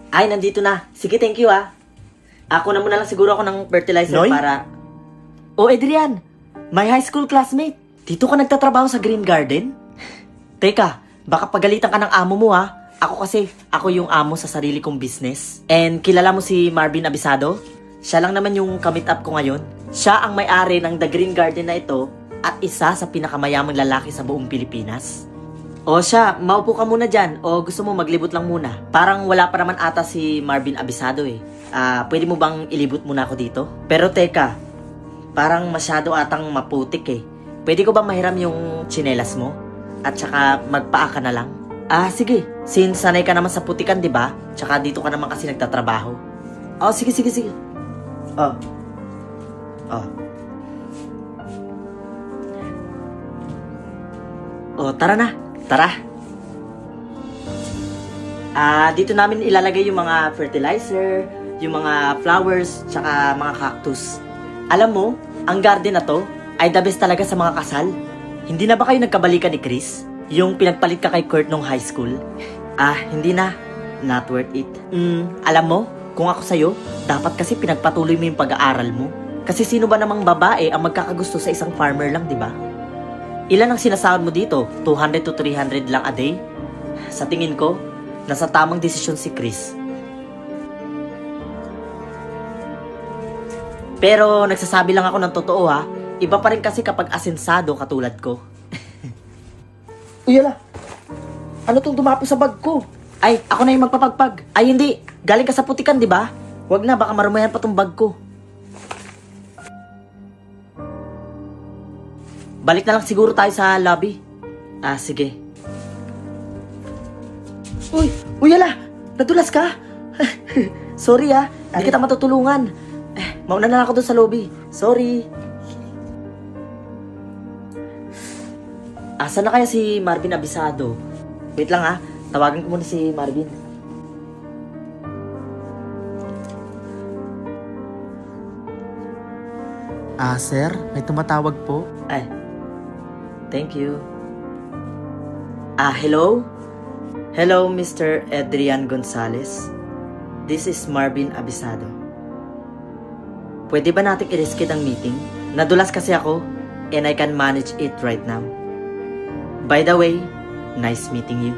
Ay, nandito na. Sige, thank you ah. Ako na muna lang siguro ako ng fertilizer Noy? para... Oh, Adrian! My high school classmate. Dito ka nagtatrabaho sa Green Garden? Teka, baka pagalitan ka ng amo mo ha. Ako yung amo sa sarili kong business. And kilala mo si Marvin Abisado? Siya lang naman yung ka-meet up ko ngayon. Siya ang may-ari ng The Green Garden na ito at isa sa pinakamayamang lalaki sa buong Pilipinas. O siya, maupo ka muna dyan o gusto mo maglibot lang muna? Parang wala pa naman ata si Marvin Abisado eh. Pwede mo bang ilibot muna ako dito? Pero teka, parang masyado atang maputik eh. Pwede ko ba mahiram yung tsinelas mo? At saka magpaa ka na lang? Sige. Since sanay ka naman sa putikan, di ba? Tsaka dito ka naman kasi nagtatrabaho. Sige. Tara na. Tara. Dito namin ilalagay yung mga fertilizer, yung mga flowers, tsaka mga cactus. Alam mo, ang garden na to ay the best talaga sa mga kasal. Hindi na ba kayo nagkabalikan ni Chris? Yung pinagpalit ka kay Kurt nung high school? Hindi na. Not worth it. Alam mo, kung ako sa'yo, dapat kasi pinagpatuloy mo yung pag-aaral mo. Kasi sino ba namang babae ang magkakagusto sa isang farmer lang, di ba? Ilan ang sinasahod mo dito? 200 to 300 lang a day? Sa tingin ko, nasa tamang desisyon si Chris. Pero nagsasabi lang ako ng totoo ha. Iba pa rin kasi kapag asensado katulad ko. Uy, ala. Ano tong dumapo sa bag ko? Ay, ako na yung magpapagpag. Ay, hindi. Galing ka sa putikan, di ba? Wag na, baka marumayan pa tong bag ko. Balik na lang siguro tayo sa lobby. Sige. Uy, ala. Nadulas ka? Sorry hindi kita matutulungan. Mauna na lang ako doon sa lobby. Sorry. Asan na kaya si Marvin Abisado? Wait lang tawagan ko muna si Marvin. Sir, may tumatawag po. Thank you. Hello? Hello, Mr. Adrian Gonzalez. This is Marvin Abisado. Pwede ba natin i-reschedule ang meeting? Nadulas kasi ako and I can manage it right now. By the way, nice meeting you.